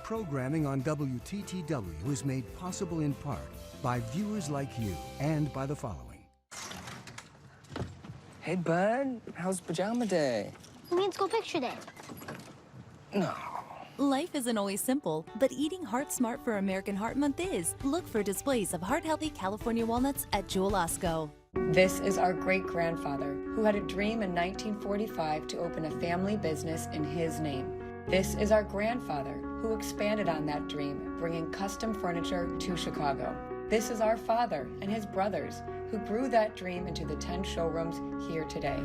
Programming on WTTW is made possible in part by viewers like you and by the following. Hey, bud. How's pajama day? It means go picture day. No. Life isn't always simple, but eating Heart Smart for American Heart Month is. Look for displays of heart-healthy California walnuts at Jewel Osco. This is our great-grandfather, who had a dream in 1945 to open a family business in his name. This is our grandfather, who expanded on that dream, bringing custom furniture to Chicago. This is our father and his brothers, who grew that dream into the 10 showrooms here today.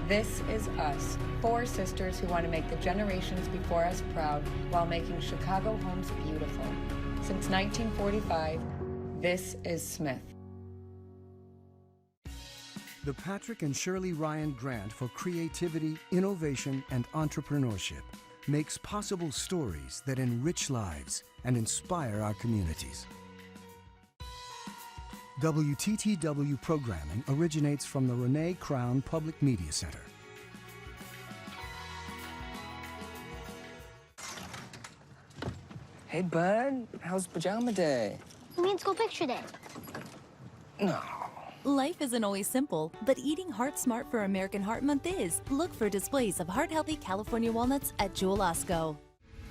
This is us, 4 sisters who want to make the generations before us proud while making Chicago homes beautiful. Since 1945, this is Smith. The Patrick and Shirley Ryan Grant for Creativity, Innovation, and Entrepreneurship makes possible stories that enrich lives and inspire our communities. WTTW programming originates from the Renee Crown Public Media Center. Hey, bud. How's pajama day? It means go picture day. No. Life isn't always simple, but eating Heart Smart for American Heart Month is. Look for displays of heart-healthy California walnuts at Jewel Osco.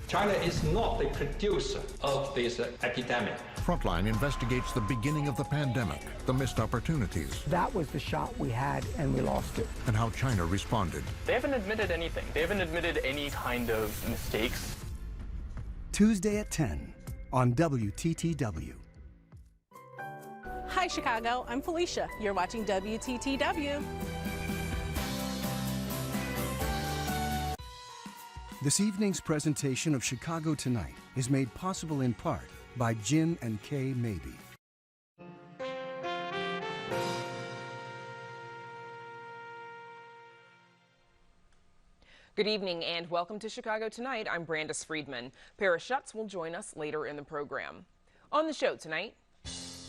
China is not the producer of this epidemic. Frontline investigates the beginning of the pandemic, the missed opportunities. That was the shot we had, and we lost it. And how China responded. They haven't admitted anything. They haven't admitted any kind of mistakes. Tuesday at 10 on WTTW. Hi, Chicago. I'm Felicia. You're watching WTTW. This evening's presentation of Chicago Tonight is made possible in part by Jim and Kay Mabey. Good evening and welcome to Chicago Tonight. I'm Brandis Friedman. Paris Schutz will join us later in the program. On the show tonight,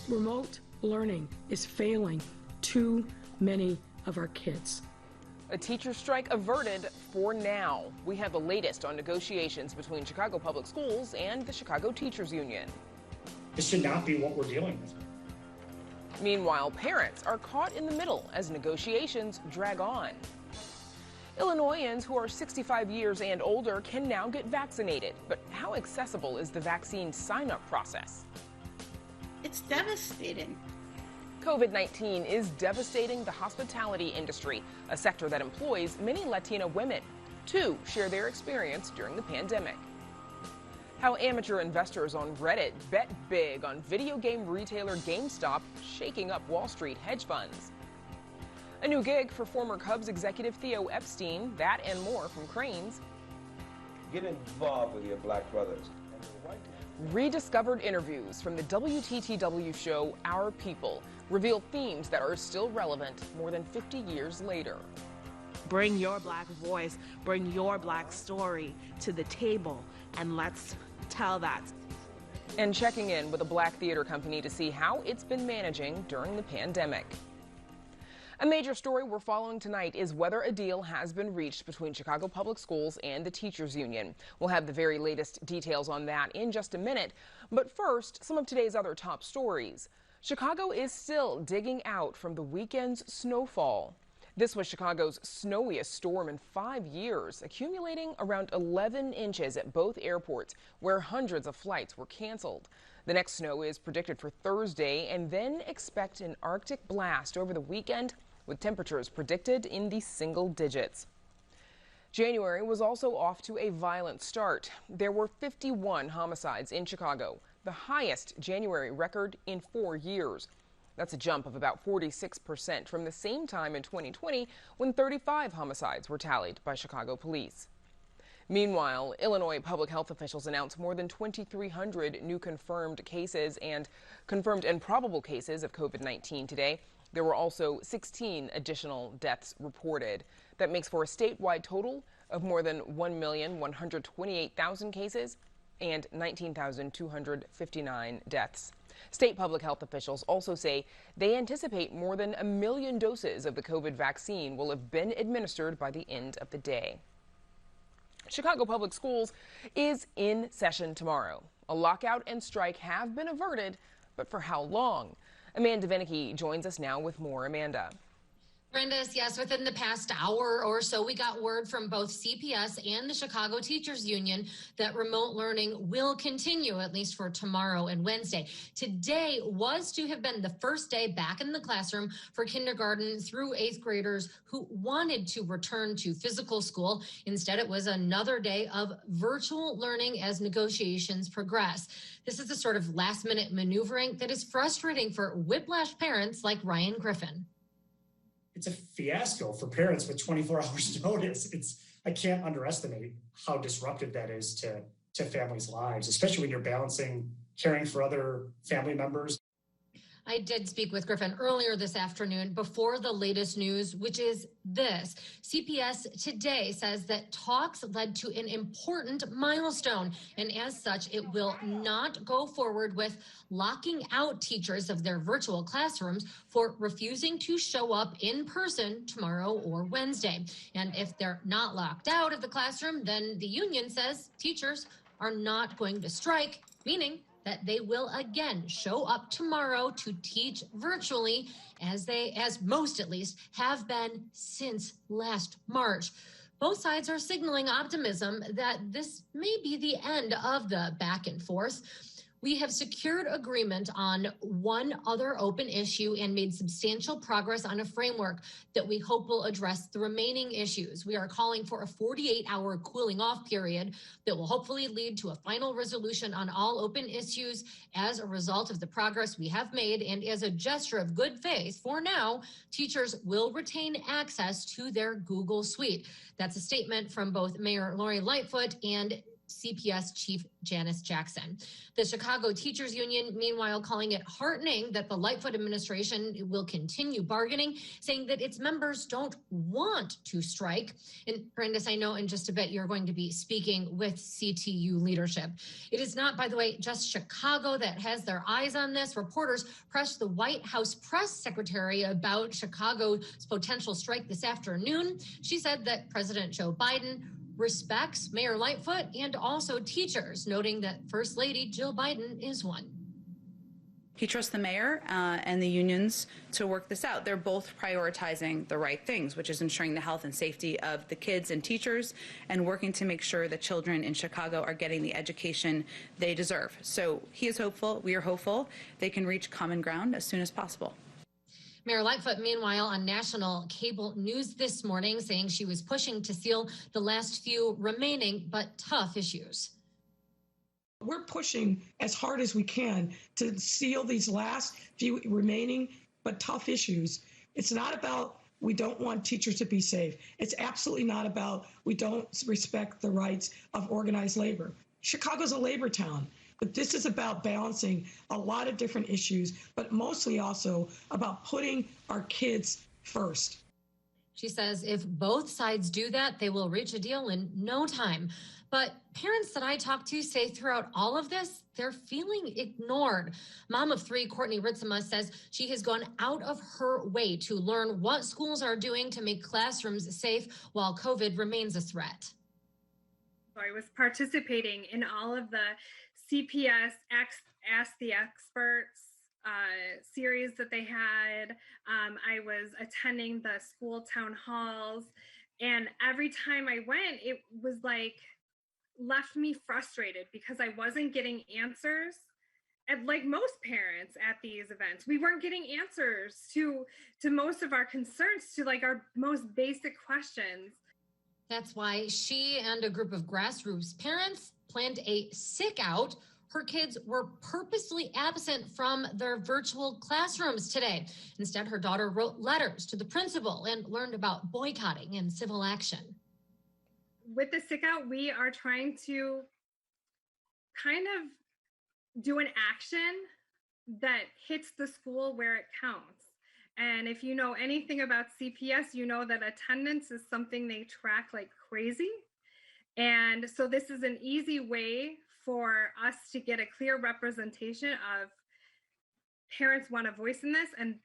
remote learning is failing too many of our kids. A teacher strike averted for now. We have the latest on negotiations between Chicago Public Schools and the Chicago Teachers Union. This should not be what we're dealing with. Meanwhile, parents are caught in the middle as negotiations drag on. Illinoisans who are 65 years and older can now get vaccinated. But how accessible is the vaccine sign-up process? It's devastating. COVID-19 is devastating the hospitality industry, a sector that employs many Latina women. 2 share their experience during the pandemic. How amateur investors on Reddit bet big on video game retailer GameStop shaking up Wall Street hedge funds. A new gig for former Cubs executive Theo Epstein, that and more from Crain's. Get involved with your black brothers. Rediscovered interviews from the WTTW show Our People reveal themes that are still relevant more than 50 years later. Bring your black voice, bring your black story to the table, and let's tell that. And checking in with a black theater company to see how it's been managing during the pandemic. A major story we're following tonight is whether a deal has been reached between Chicago Public Schools and the Teachers Union. We'll have the very latest details on that in just a minute. But first, some of today's other top stories. Chicago is still digging out from the weekend's snowfall. This was Chicago's snowiest storm in 5 years, accumulating around 11 inches at both airports, where hundreds of flights were canceled. The next snow is predicted for Thursday, and then expect an Arctic blast over the weekend, with temperatures predicted in the single digits. January was also off to a violent start. There were 51 homicides in Chicago, the highest January record in 4 years. That's a jump of about 46% from the same time in 2020, when 35 homicides were tallied by Chicago police. Meanwhile, Illinois public health officials announced more than 2,300 new confirmed cases and confirmed and probable cases of COVID-19 today. There were also 16 additional deaths reported. That makes for a statewide total of more than 1,128,000 cases and 19,259 deaths. State public health officials also say they anticipate more than 1 million doses of the COVID vaccine will have been administered by the end of the day. Chicago Public Schools is in session tomorrow. A lockout and strike have been averted, but for how long? Amanda Vinicky joins us now with more. Amanda. Brenda, yes, within the past hour or so, we got word from both CPS and the Chicago Teachers Union that remote learning will continue, at least for tomorrow and Wednesday. Today was to have been the first day back in the classroom for kindergarten through 8th graders who wanted to return to physical school. Instead, it was another day of virtual learning as negotiations progress. This is the sort of last-minute maneuvering that is frustrating for whiplash parents like Ryan Griffin. It's a fiasco for parents with 24 hours notice. I can't underestimate how disruptive that is to families' lives, especially when you're balancing caring for other family members. I did speak with Griffin earlier this afternoon before the latest news, which is this. CPS today says that talks led to an important milestone, and as such, it will not go forward with locking out teachers of their virtual classrooms for refusing to show up in person tomorrow or Wednesday. And if they're not locked out of the classroom, then the union says teachers are not going to strike, meaning that they will again show up tomorrow to teach virtually as most at least have been since last March. Both sides are signaling optimism that this may be the end of the back and forth. We have secured agreement on one other open issue and made substantial progress on a framework that we hope will address the remaining issues. We are calling for a 48-hour cooling off period that will hopefully lead to a final resolution on all open issues as a result of the progress we have made. And as a gesture of good faith, for now, teachers will retain access to their Google Suite. That's a statement from both Mayor Lori Lightfoot and CPS Chief Janice Jackson. The Chicago Teachers Union, meanwhile, calling it heartening that the Lightfoot administration will continue bargaining, saying that its members don't want to strike. And Brandis, I know in just a bit you're going to be speaking with CTU leadership. It is not, by the way, just Chicago that has their eyes on this. Reporters pressed the White House press secretary about Chicago's potential strike this afternoon. She said that President Joe Biden respects Mayor Lightfoot and also teachers, noting that First Lady Jill Biden is one. He trusts the mayor and the unions to work this out. They're both prioritizing the right things, which is ensuring the health and safety of the kids and teachers and working to make sure that children in Chicago are getting the education they deserve. So he is hopeful, we are hopeful, they can reach common ground as soon as possible. Mayor Lightfoot, meanwhile, on national cable news this morning, saying she was pushing to seal the last few remaining but tough issues. We're pushing as hard as we can to seal these last few remaining but tough issues. It's not about we don't want teachers to be safe. It's absolutely not about we don't respect the rights of organized labor. Chicago's a labor town. But this is about balancing a lot of different issues, but mostly also about putting our kids first. She says if both sides do that, they will reach a deal in no time. But parents that I talked to say throughout all of this, they're feeling ignored. Mom of 3, Courtney Ritzema, says she has gone out of her way to learn what schools are doing to make classrooms safe while COVID remains a threat. I was participating in all of the CPS Ask the Experts series that they had. I was attending the school town halls, and every time I went, it was like left me frustrated because I wasn't getting answers. And like most parents at these events, we weren't getting answers to most of our concerns, to like our most basic questions. That's why she and a group of grassroots parents planned a sick out. Her kids were purposely absent from their virtual classrooms today. Instead, her daughter wrote letters to the principal and learned about boycotting and civil action. With the sick out, we are trying to kind of do an action that hits the school where it counts. And if you know anything about CPS, you know that attendance is something they track like crazy. And so this is an easy way for us to get a clear representation of parents want a voice in this, and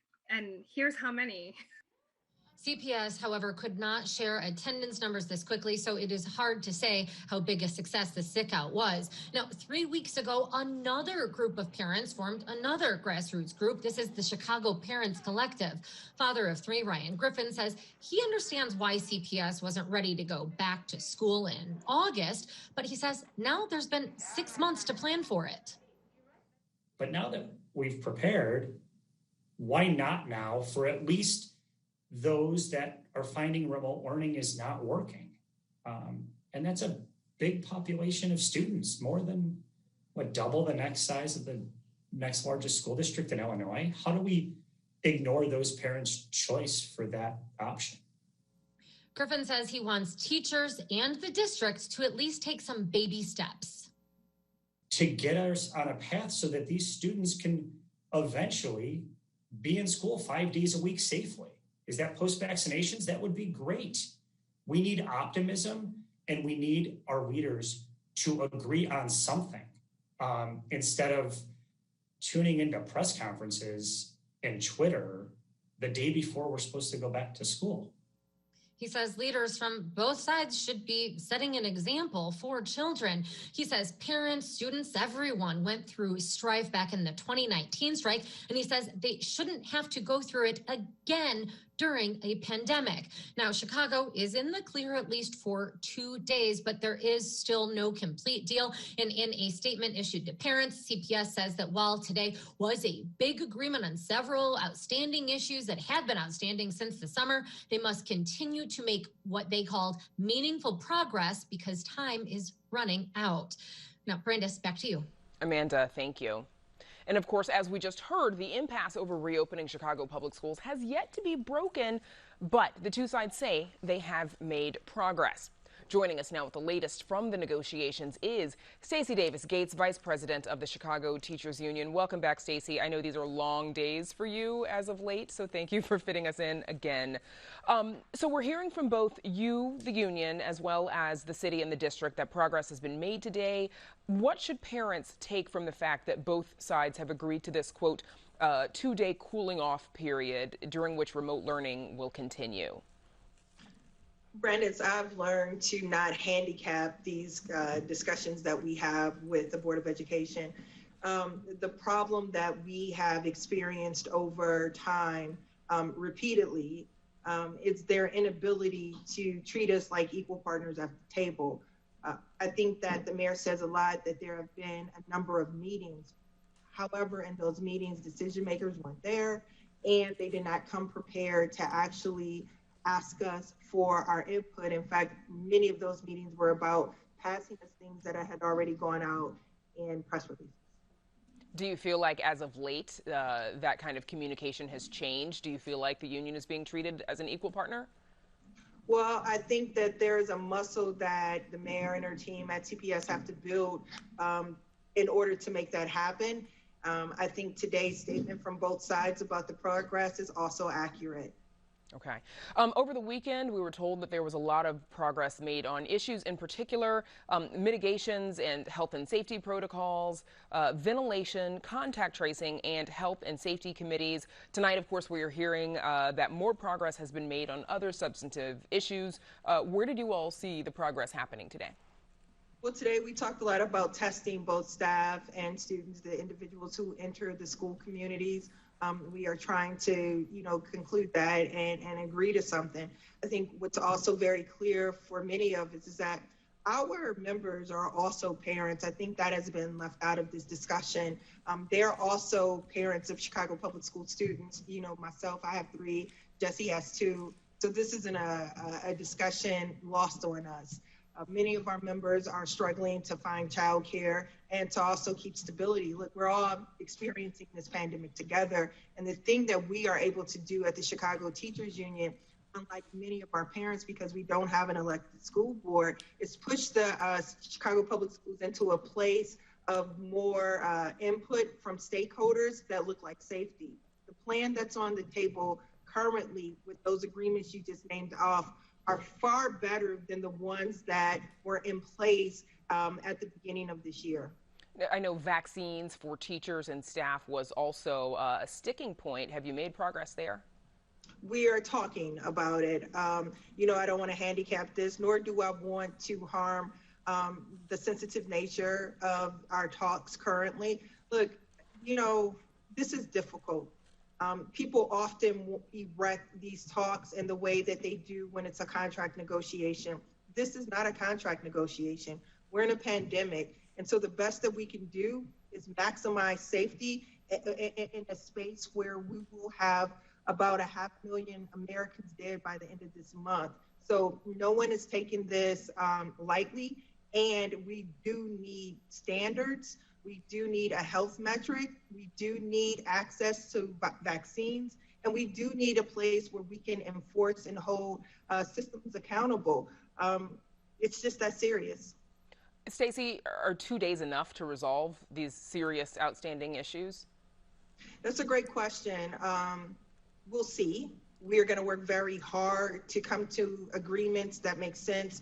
here's how many. CPS, however, could not share attendance numbers this quickly, so it is hard to say how big a success the sick out was. Now, 3 weeks ago, another group of parents formed another grassroots group. This is the Chicago Parents Collective. Father of three, Ryan Griffin, says he understands why CPS wasn't ready to go back to school in August, but he says now there's been 6 months to plan for it. But now that we've prepared, why not now for at least those that are finding remote learning is not working? And that's a big population of students, more than double the next size of the next largest school district in Illinois. How do we ignore those parents' choice for that option? Griffin says he wants teachers and the districts to at least take some baby steps to get us on a path so that these students can eventually be in school 5 days a week safely. Is that post-vaccinations? That would be great. We need optimism, and we need our leaders to agree on something instead of tuning into press conferences and Twitter the day before we're supposed to go back to school. He says leaders from both sides should be setting an example for children. He says parents, students, everyone went through strife back in the 2019 strike, and he says they shouldn't have to go through it again during a pandemic. Now, Chicago is in the clear at least for 2 days, but there is still no complete deal. And in a statement issued to parents, CPS says that while today was a big agreement on several outstanding issues that had been outstanding since the summer, they must continue to make what they called meaningful progress because time is running out. Now, Brandis, back to you. Amanda, thank you. And of course, as we just heard, the impasse over reopening Chicago public schools has yet to be broken, but the two sides say they have made progress. Joining us now with the latest from the negotiations is Stacey Davis Gates, Vice President of the Chicago Teachers Union. Welcome back, Stacey. I know these are long days for you as of late, so thank you for fitting us in again. So we're hearing from both you, the union, as well as the city and the district that progress has been made today. What should parents take from the fact that both sides have agreed to this, quote, 2-day cooling off period during which remote learning will continue? Brandis, I've learned to not handicap these discussions that we have with the Board of Education. The problem that we have experienced over time repeatedly is their inability to treat us like equal partners at the table. I think that the mayor says a lot that there have been a number of meetings. However, in those meetings, decision makers weren't there and they did not come prepared to actually ask us for our input. In fact, many of those meetings were about passing us things that had already gone out in press releases. Do you feel like as of late that kind of communication has changed? Do you feel like the union is being treated as an equal partner? Well, I think that there is a muscle that the mayor and her team at CPS have to build in order to make that happen. I think today's statement from both sides about the progress is also accurate. Okay. Over the weekend, we were told that there was a lot of progress made on issues in particular, mitigations and health and safety protocols, ventilation, contact tracing, and health and safety committees. Tonight, of course, we are hearing that more progress has been made on other substantive issues. Where did you all see the progress happening today? Well, today we talked a lot about testing both staff and students, the individuals who enter the school communities. We are trying to, conclude that and agree to something. I think what's also very clear for many of us is that our members are also parents. I think that has been left out of this discussion. They're also parents of Chicago public school students. Myself, I have 3, Jesse has 2. So this isn't a discussion lost on us. Many of our members are struggling to find childcare and to also keep stability. Look, we're all experiencing this pandemic together. And the thing that we are able to do at the Chicago Teachers Union, unlike many of our parents, because we don't have an elected school board, is push the Chicago Public Schools into a place of more input from stakeholders that look like safety. The plan that's on the table currently with those agreements you just named off are far better than the ones that were in place at the beginning of this year. I know vaccines for teachers and staff was also a sticking point. Have you made progress there? we are talking about it. You know, I don't want to handicap this, nor do I want to harm the sensitive nature of our talks currently. Look, you know, this is difficult. People often erect these talks in the way that they do when it's a contract negotiation. This is not a contract negotiation. We're in a pandemic. And so the best that we can do is maximize safety in a space where we will have about 500,000 Americans dead by the end of this month. So no one is taking this lightly, and we do need standards. We do need a health metric. We do need access to vaccines, and we do need a place where we can enforce and hold systems accountable. It's just that serious. Stacey, are 2 days enough to resolve these serious, outstanding issues? That's a great question. We'll see. We are going to work very hard to come to agreements that make sense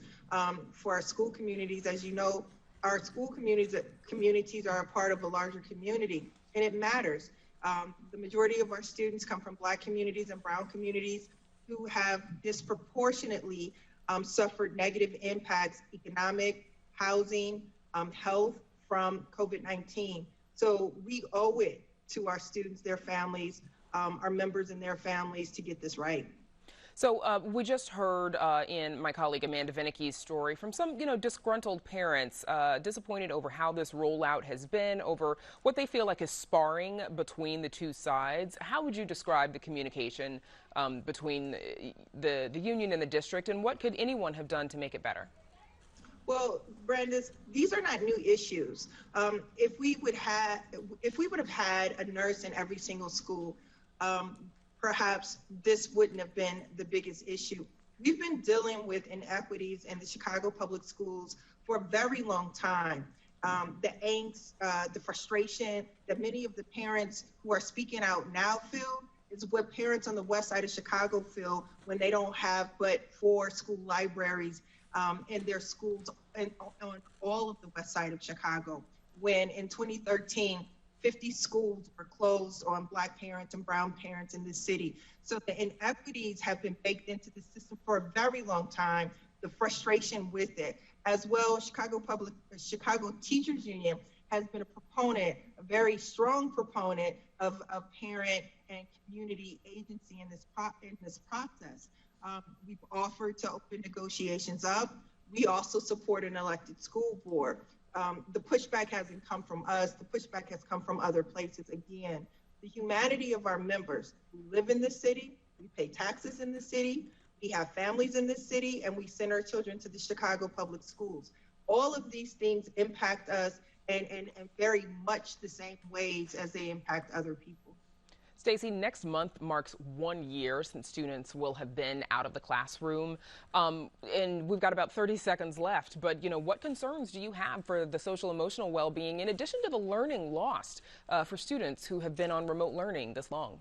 for our school communities. As you know, our school communities are a part of a larger community, and it matters. The majority of our students come from Black communities and Brown communities who have disproportionately suffered negative impacts, economic, housing, health from COVID-19. So we owe it to our students, their families, our members and their families to get this right. So we just heard in my colleague Amanda Vinicki's story from some, disgruntled parents, disappointed over how this rollout has been, over what they feel like is sparring between the two sides. How would you describe the communication between the union and the district, and what could anyone have done to make it better? Well, Brandis, these are not new issues. If we would have had a nurse in every single school, perhaps this wouldn't have been the biggest issue. We've been dealing with inequities in the Chicago public schools for a very long time. The angst, the frustration that many of the parents who are speaking out now feel is what parents on the west side of Chicago feel when they don't have but 4 school libraries in their schools on all of the west side of Chicago. When in 2013, 50 schools were closed on Black parents and Brown parents in the city. So the inequities have been baked into the system for a very long time, the frustration with it. As well, Chicago Teachers Union has been a proponent, a very strong proponent of parent and community agency in this process. We've offered to open negotiations up. We also support an elected school board. The pushback hasn't come from us. The pushback has come from other places. Again, the humanity of our members. We live in this city. We pay taxes in the city. We have families in this city, and we send our children to the Chicago public schools. All of these things impact us in very much the same ways as they impact other people. Stacey, next month marks 1 year since students will have been out of the classroom, and we've got about 30 seconds left. But, what concerns do you have for the social emotional well-being, in addition to the learning lost for students who have been on remote learning this long?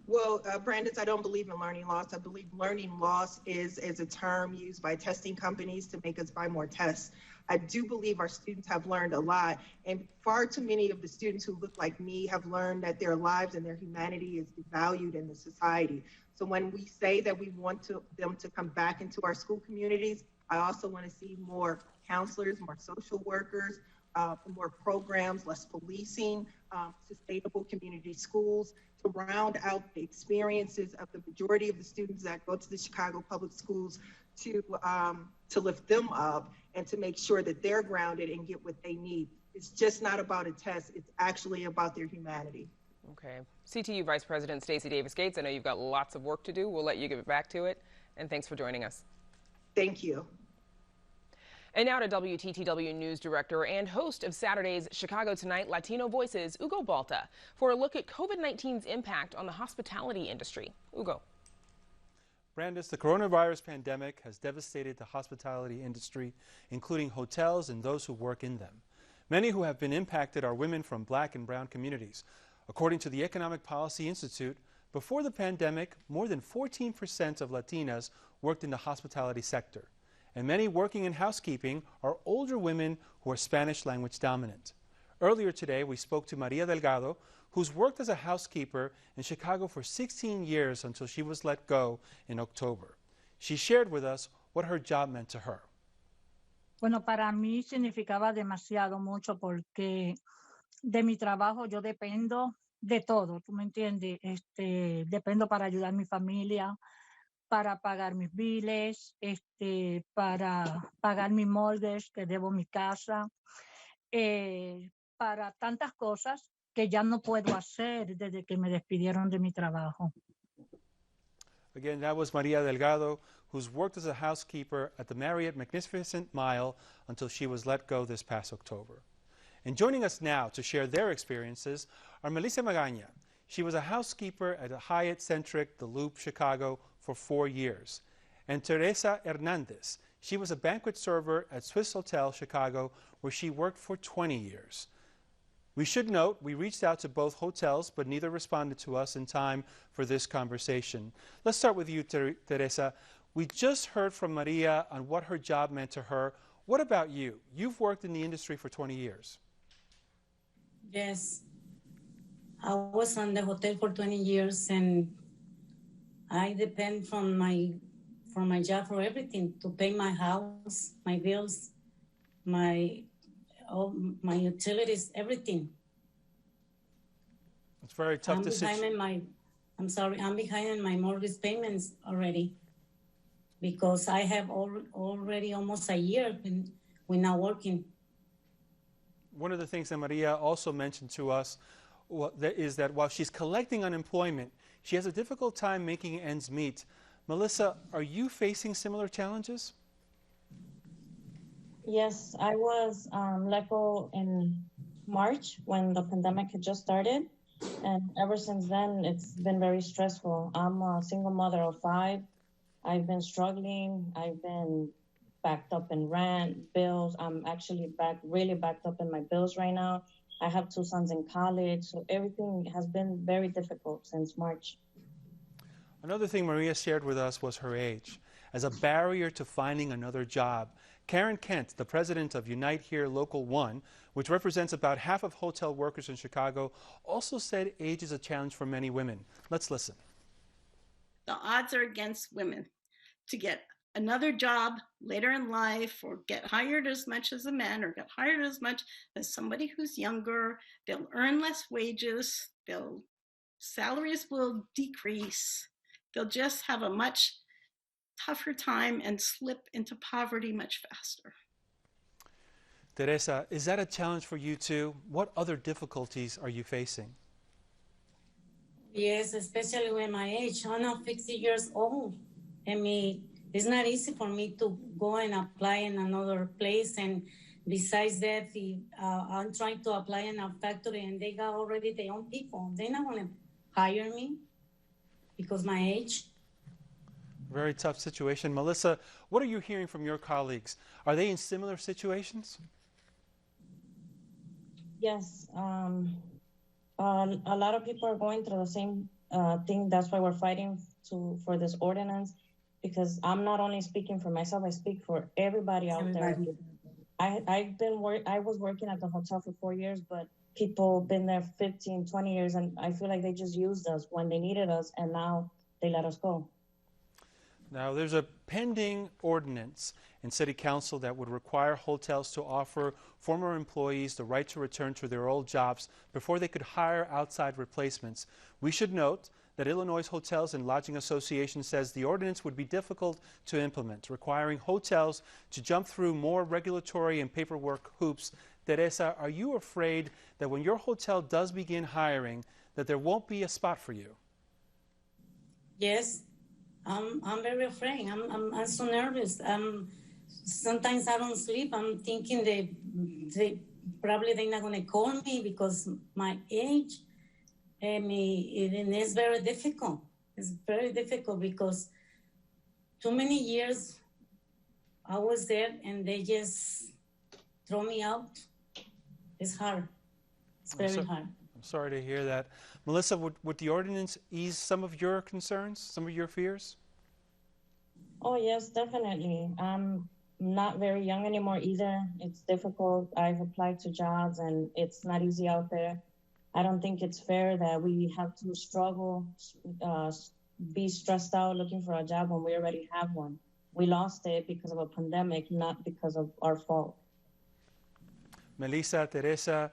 Well, Brandis, I don't believe in learning loss. I believe learning loss is a term used by testing companies to make us buy more tests. I do believe our students have learned a lot, and far too many of the students who look like me have learned that their lives and their humanity is devalued in the society. So when we say that we want them to come back into our school communities, I also want to see more counselors, more social workers, more programs, less policing, sustainable community schools, to round out the experiences of the majority of the students that go to the Chicago public schools, to lift them up and to make sure that they're grounded and get what they need. It's just not about a test. It's actually about their humanity. Okay. CTU Vice President Stacey Davis Gates, I know you've got lots of work to do. We'll let you get back to it. And thanks for joining us. Thank you. And now to WTTW News Director and host of Saturday's Chicago Tonight Latino Voices, Ugo Balta, for a look at COVID-19's impact on the hospitality industry. Ugo. Brandis, the coronavirus pandemic has devastated the hospitality industry, including hotels and those who work in them. Many who have been impacted are women from Black and Brown communities. According to the Economic Policy Institute, before the pandemic, more than 14% of Latinas worked in the hospitality sector. And many working in housekeeping are older women who are Spanish language dominant. Earlier today, we spoke to Maria Delgado, who's worked as a housekeeper in Chicago for 16 years until she was let go in October. She shared with us what her job meant to her. Bueno, para mí significaba demasiado mucho porque de mi trabajo yo dependo de todo, ¿tú me entiendes? Dependo para ayudar a mi familia, para pagar mis biles, para pagar mi mortgage, que debo mi casa, para tantas cosas que ya no puedo hacer desde que me despidieron de mi trabajo. Again, that was Maria Delgado, who's worked as a housekeeper at the Marriott Magnificent Mile until she was let go this past October. And joining us now to share their experiences are Melissa Magaña. She was a housekeeper at a Hyatt-centric The Loop, Chicago for 4 years. And Teresa Hernandez. She was a banquet server at Swiss Hotel, Chicago, where she worked for 20 years. We should note we reached out to both hotels, but neither responded to us in time for this conversation. Let's start with you, Teresa. We just heard from Maria on what her job meant to her. What about you? You've worked in the industry for 20 years. Yes. I was on the hotel for 20 years, and I depend from my job for everything, to pay my house, my bills, my utilities, everything. It's a very tough decision. I'm behind in my mortgage payments already, because I have already almost a year we're not working. One of the things that Maria also mentioned to us is that while she's collecting unemployment, she has a difficult time making ends meet. Melissa, are you facing similar challenges? Yes, I was let go in March when the pandemic had just started. And ever since then, it's been very stressful. I'm a single mother of 5. I've been struggling. I've been backed up in rent, bills. I'm actually really backed up in my bills right now. I have 2 sons in college, so everything has been very difficult since March. Another thing Maria shared with us was her age. As a barrier to finding another job, Karen Kent, the president of Unite Here Local 1, which represents about half of hotel workers in Chicago, also said age is a challenge for many women. Let's listen. The odds are against women to get another job later in life, or get hired as much as a man, or get hired as much as somebody who's younger. They'll earn less wages. Salaries will decrease. They'll just have a much tougher time and slip into poverty much faster. Teresa, is that a challenge for you too? What other difficulties are you facing? Yes, especially with my age. I'm now 60 years old. I mean, it's not easy for me to go and apply in another place. And besides that, I'm trying to apply in a factory and they got already their own people. They're not going to hire me because my age. Very tough situation. Melissa, what are you hearing from your colleagues? Are they in similar situations? Yes, a lot of people are going through the same thing. That's why we're fighting for this ordinance, because I'm not only speaking for myself, I speak for everybody out there. I was working at the hotel for 4 years, but people been there 15, 20 years, and I feel like they just used us when they needed us, and now they let us go. Now, there's a pending ordinance in City Council that would require hotels to offer former employees the right to return to their old jobs before they could hire outside replacements. We should note that Illinois Hotels and Lodging Association says the ordinance would be difficult to implement, requiring hotels to jump through more regulatory and paperwork hoops. Teresa, are you afraid that when your hotel does begin hiring, that there won't be a spot for you? Yes. I'm very afraid. I'm so nervous. Sometimes I don't sleep. I'm thinking they're not going to call me because my age. And it's very difficult. It's very difficult because too many years I was there and they just throw me out. It's hard. It's very hard. I'm sorry to hear that. Melissa, would the ordinance ease some of your concerns, some of your fears? Oh, yes, definitely. not very young anymore either. It's difficult. I've applied to jobs and it's not easy out there. I don't think it's fair that we have to struggle, be stressed out looking for a job when we already have one. We lost it because of a pandemic, not because of our fault. Melissa, Teresa,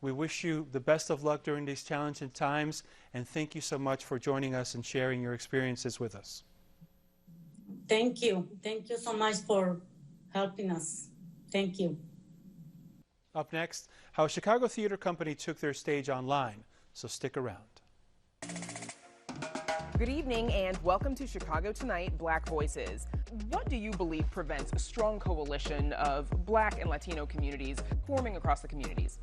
we wish you the best of luck during these challenging times, and thank you so much for joining us and sharing your experiences with us. Thank you. Thank you so much for helping us. Thank you. Up next, how Chicago Theater Company took their stage online, so stick around. Good evening and welcome to Chicago Tonight, Black Voices. What do you believe prevents a strong coalition of Black and Latino communities forming across the communities?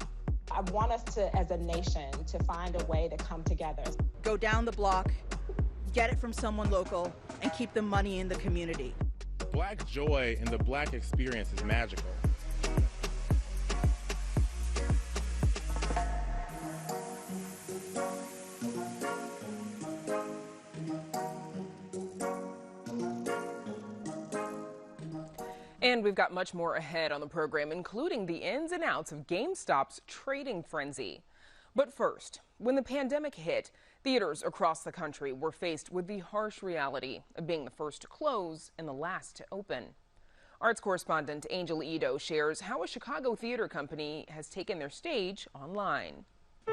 I want us to, as a nation, to find a way to come together. Go down the block, get it from someone local, and keep the money in the community. Black joy and the Black experience is magical. And we've got much more ahead on the program, including the ins and outs of GameStop's trading frenzy. But first, when the pandemic hit, theaters across the country were faced with the harsh reality of being the first to close and the last to open. Arts correspondent Angel Ito shares how a Chicago theater company has taken their stage online. I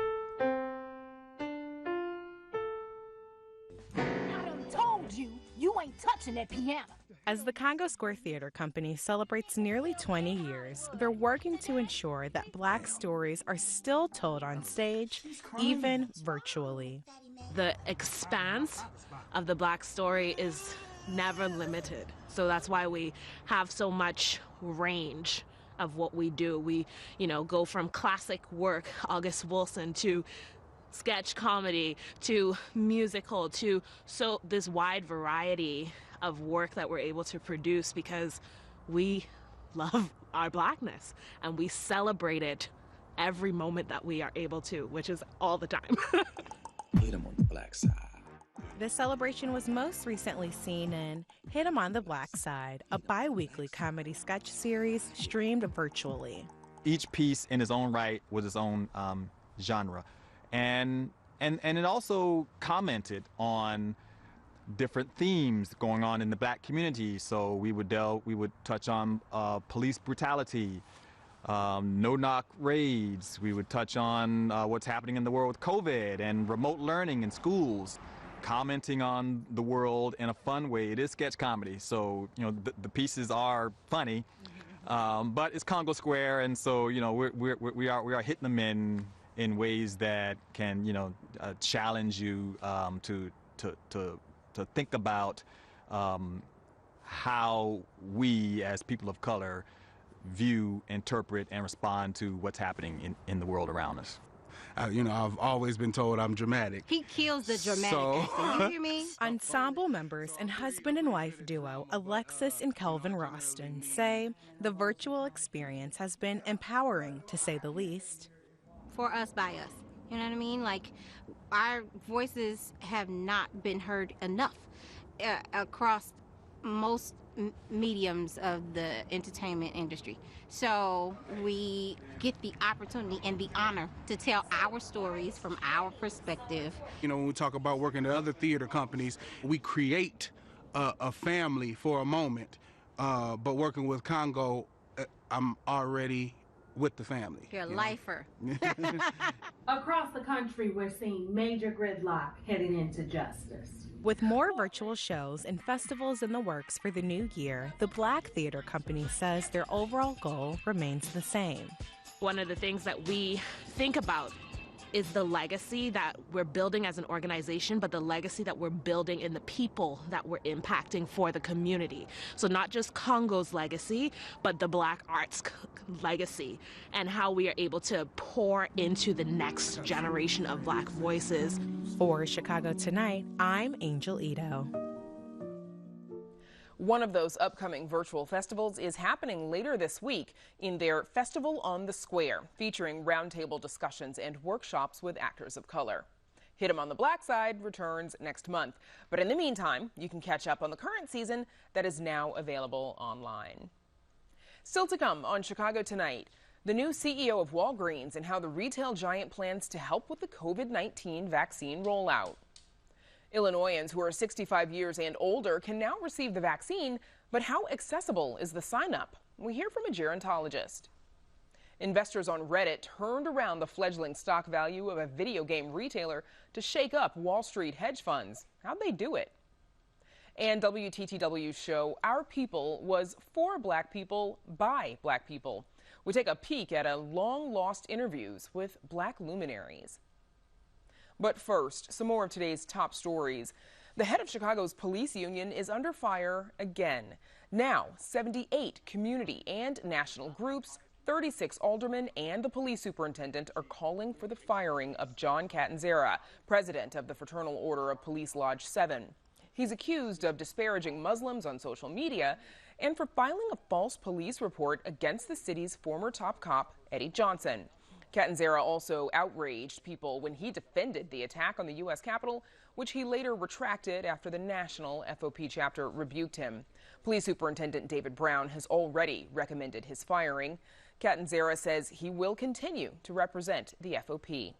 done told you, you ain't touching that piano. As the Congo Square Theater Company celebrates nearly 20 years, they're working to ensure that Black stories are still told on stage, even virtually. The expanse of the Black story is never limited. So that's why we have so much range of what we do. We, go from classic work, August Wilson, to sketch comedy, to musical, to this wide variety of work that we're able to produce because we love our Blackness and we celebrate it every moment that we are able to, which is all the time. Hit 'em on the Black side. This celebration was most recently seen in Hit 'em on the Black Side, a bi-weekly comedy sketch series streamed virtually. Each piece in its own right was its own genre. And it also commented on different themes going on in the Black community. So we would touch on police brutality, no-knock raids. We would touch on what's happening in the world with COVID and remote learning in schools, commenting on the world in a fun way. It is sketch comedy, so the pieces are funny, but it's Congo Square, and so we are hitting them in ways that can challenge you to think about how we as people of color view, interpret, and respond to what's happening in the world around us. I've always been told I'm dramatic. He kills the dramatic acting, you hear me? Ensemble members and husband and wife duo Alexis and Kelvin Roston say the virtual experience has been empowering, to say the least. For us, by us. You know what I mean? Like, our voices have not been heard enough across most mediums of the entertainment industry. So we get the opportunity and the honor to tell our stories from our perspective. When we talk about working at other theater companies, we create a family for a moment. But working with Congo, I'm already with the family. You're a lifer. Across the country, we're seeing major gridlock heading into justice. With more virtual shows and festivals in the works for the new year, the Black Theater Company says their overall goal remains the same. One of the things that we think about is the legacy that we're building as an organization, but the legacy that we're building in the people that we're impacting for the community. So not just Congo's legacy, but the Black arts legacy, and how we are able to pour into the next generation of Black voices. For Chicago Tonight, I'm Angel Ito. One of those upcoming virtual festivals is happening later this week in their Festival on the Square, featuring roundtable discussions and workshops with actors of color. Hit 'em on the Black Side returns next month. But in the meantime, you can catch up on the current season that is now available online. Still to come on Chicago Tonight, the new CEO of Walgreens and how the retail giant plans to help with the COVID-19 vaccine rollout. Illinoisans who are 65 years and older can now receive the vaccine, but how accessible is the sign-up? We hear from a gerontologist. Investors on Reddit turned around the fledgling stock value of a video game retailer to shake up Wall Street hedge funds. How'd they do it? And WTTW's show Our People was for Black people by Black people. We take a peek at a long-lost interviews with Black luminaries. But first, some more of today's top stories. The head of Chicago's police union is under fire again. Now, 78 community and national groups, 36 aldermen, and the police superintendent are calling for the firing of John Catanzara, president of the Fraternal Order of Police Lodge 7. He's accused of disparaging Muslims on social media and for filing a false police report against the city's former top cop, Eddie Johnson. Catanzara also outraged people when he defended the attack on the U.S. Capitol, which he later retracted after the national FOP chapter rebuked him. Police Superintendent David Brown has already recommended his firing. Catanzara says he will continue to represent the FOP.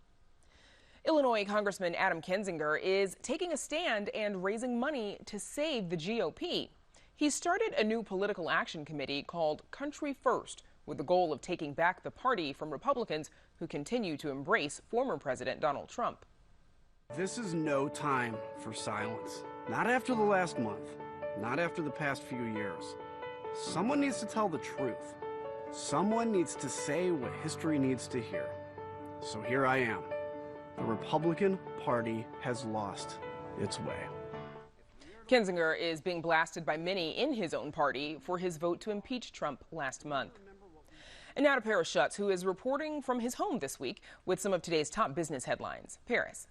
Illinois Congressman Adam Kinzinger is taking a stand and raising money to save the GOP. He started a new political action committee called Country First, with the goal of taking back the party from Republicans who continue to embrace former President Donald Trump. This is no time for silence. Not after the last month, not after the past few years. Someone needs to tell the truth. Someone needs to say what history needs to hear. So here I am. The Republican Party has lost its way. Kinzinger is being blasted by many in his own party for his vote to impeach Trump last month. And now to Paris Schutz, who is reporting from his home this week with some of today's top business headlines. Paris.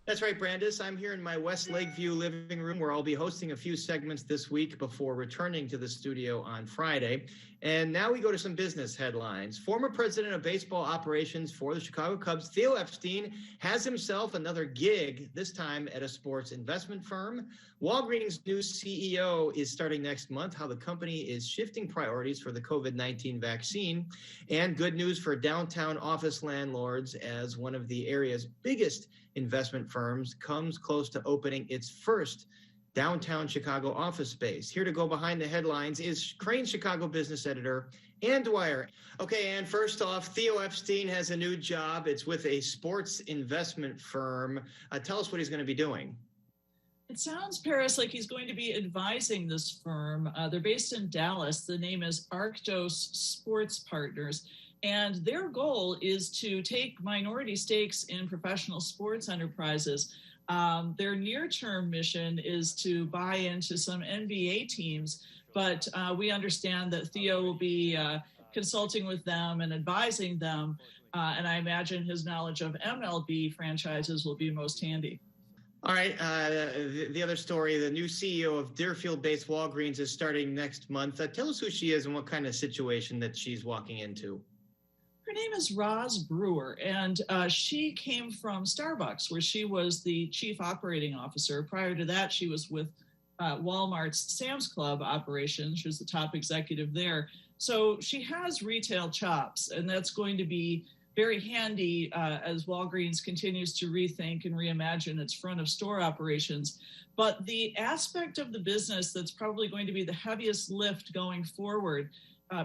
That's right, Brandis. I'm here in my West Lakeview living room where I'll be hosting a few segments this week before returning to the studio on Friday. And now we go to some business headlines. Former president of baseball operations for the Chicago Cubs, Theo Epstein, has himself another gig, this time at a sports investment firm. Walgreens' new CEO is starting next month, how the company is shifting priorities for the COVID-19 vaccine. And good news for downtown office landlords, as one of the area's biggest investment firms comes close to opening its first downtown Chicago office space. Here to go behind the headlines is Crain Chicago business editor Ann Dwyer. Okay, Ann, first off, Theo Epstein has a new job. It's with a sports investment firm. Tell us what he's going to be doing. It sounds, Paris, like he's going to be advising this firm. They're based in Dallas. The name is Arctos Sports Partners. And their goal is to take minority stakes in professional sports enterprises. Their near-term mission is to buy into some NBA teams, but we understand that Theo will be consulting with them and advising them, and I imagine his knowledge of MLB franchises will be most handy. All right, the other story, the new CEO of Deerfield-based Walgreens is starting next month. Tell us who she is and what kind of situation that she's walking into. Her name is Roz Brewer, and she came from Starbucks, where she was the chief operating officer. Prior to that, she was with Walmart's Sam's Club operations. She was the top executive there. So she has retail chops, and that's going to be very handy as Walgreens continues to rethink and reimagine its front of store operations. But the aspect of the business that's probably going to be the heaviest lift going forward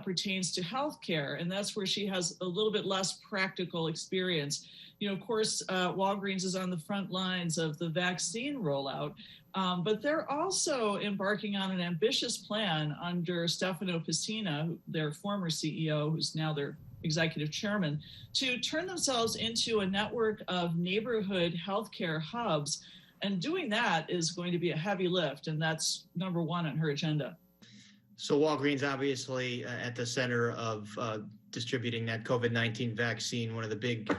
pertains to healthcare, and that's where she has a little bit less practical experience. You know, of course, Walgreens is on the front lines of the vaccine rollout, but they're also embarking on an ambitious plan under Stefano Pessina, their former CEO, who's now their executive chairman, to turn themselves into a network of neighborhood healthcare hubs. And doing that is going to be a heavy lift, and that's number one on her agenda. So Walgreens obviously at the center of distributing that COVID-19 vaccine, one of the big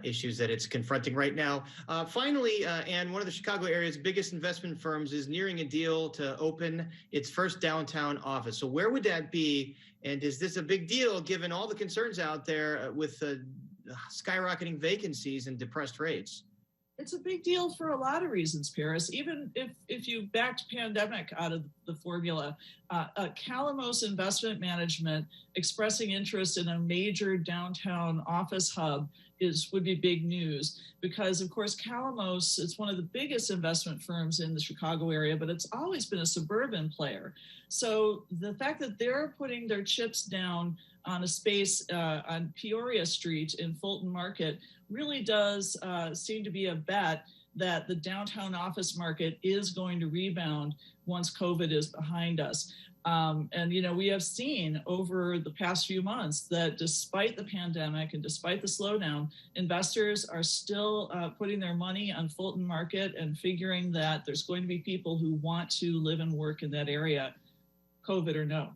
issues that it's confronting right now. Finally, and one of the Chicago area's biggest investment firms is nearing a deal to open its first downtown office. So where would that be? And is this a big deal given all the concerns out there with skyrocketing vacancies and depressed rates? It's a big deal for a lot of reasons, Paris. Even if you backed pandemic out of the formula, Calamos Investment Management expressing interest in a major downtown office hub would be big news, because of course Calamos is one of the biggest investment firms in the Chicago area, but it's always been a suburban player. So the fact that they're putting their chips down on a space on Peoria Street in Fulton Market really does seem to be a bet that the downtown office market is going to rebound once COVID is behind us. And, you know, we have seen over the past few months that despite the pandemic and despite the slowdown, investors are still putting their money on Fulton Market and figuring that there's going to be people who want to live and work in that area, COVID or no.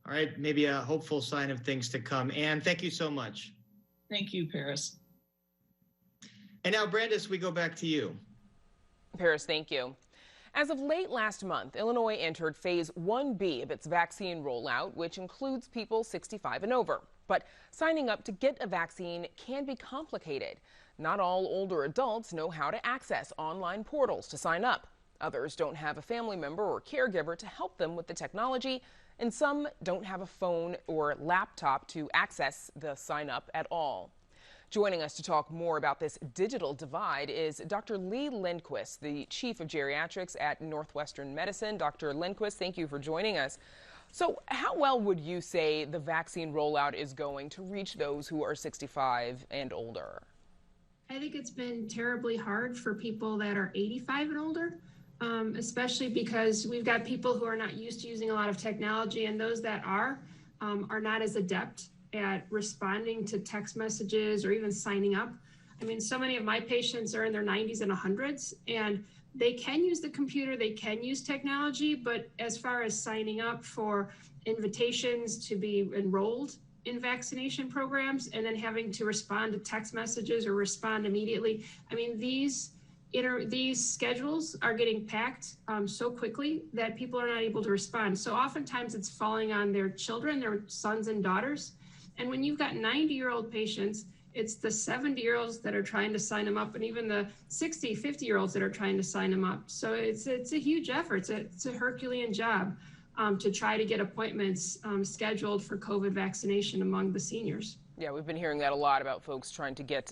All right, maybe a hopeful sign of things to come. Anne, thank you so much. Thank you, Paris. And now, Brandis, we go back to you. Paris, thank you. As of late last month, Illinois entered Phase 1B of its vaccine rollout, which includes people 65 and over. But signing up to get a vaccine can be complicated. Not all older adults know how to access online portals to sign up. Others don't have a family member or caregiver to help them with the technology, and some don't have a phone or laptop to access the sign up at all. Joining us to talk more about this digital divide is Dr. Lee Lindquist, the Chief of Geriatrics at Northwestern Medicine. Dr. Lindquist, thank you for joining us. So how well would you say the vaccine rollout is going to reach those who are 65 and older? I think it's been terribly hard for people that are 85 and older, especially because we've got people who are not used to using a lot of technology, and those that are not as adept at responding to text messages or even signing up. I mean, so many of my patients are in their 90s and 100s, and they can use the computer, they can use technology, but as far as signing up for invitations to be enrolled in vaccination programs and then having to respond to text messages or respond immediately, I mean, these schedules are getting packed so quickly that people are not able to respond. So oftentimes it's falling on their children, their sons and daughters. And when you've got 90-year-old patients, it's the 70-year-olds that are trying to sign them up, and even the 60, 50-year-olds that are trying to sign them up. So it's a huge effort. It's a Herculean job to try to get appointments scheduled for COVID vaccination among the seniors. Yeah, we've been hearing that a lot about folks trying to get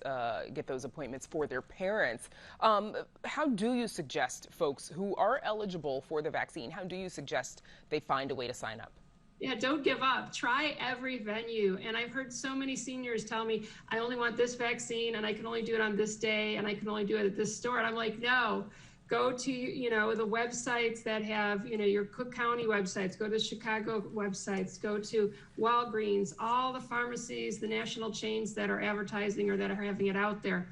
those appointments for their parents. How do you suggest folks who are eligible for the vaccine, how do you suggest they find a way to sign up? Yeah, don't give up. Try every venue. And I've heard so many seniors tell me, I only want this vaccine and I can only do it on this day and I can only do it at this store. And I'm like, no, go to, the websites that have, your Cook County websites, go to Chicago websites, go to Walgreens, all the pharmacies, the national chains that are advertising or that are having it out there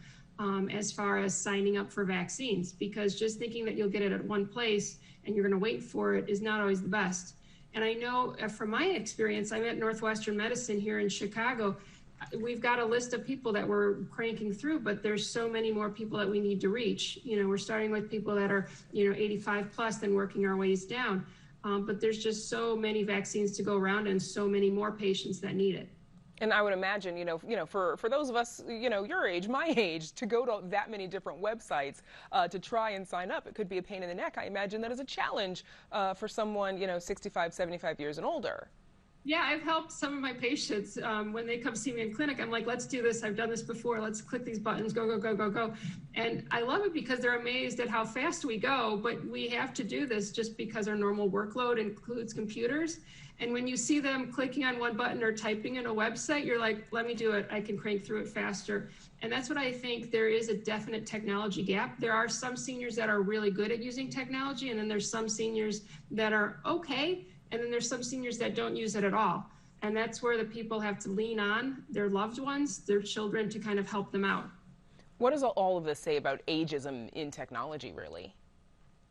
as far as signing up for vaccines, because just thinking that you'll get it at one place and you're going to wait for it is not always the best. And I know from my experience, I'm at Northwestern Medicine here in Chicago. We've got a list of people that we're cranking through, but there's so many more people that we need to reach. We're starting with people that are, 85 plus, then working our ways down. But there's just so many vaccines to go around and so many more patients that need it. And I would imagine, for those of us, your age, my age, to go to that many different websites to try and sign up, it could be a pain in the neck. I imagine that is a challenge for someone, 65, 75 years and older. Yeah, I've helped some of my patients when they come see me in clinic. I'm like, let's do this. I've done this before. Let's click these buttons. Go, go, go, go, go. And I love it because they're amazed at how fast we go. But we have to do this just because our normal workload includes computers. And when you see them clicking on one button or typing in a website, you're like, let me do it. I can crank through it faster. And that's what I think. There is a definite technology gap. There are some seniors that are really good at using technology. And then there's some seniors that are okay. And then there's some seniors that don't use it at all. And that's where the people have to lean on their loved ones, their children, to kind of help them out. What does all of this say about ageism in technology, really?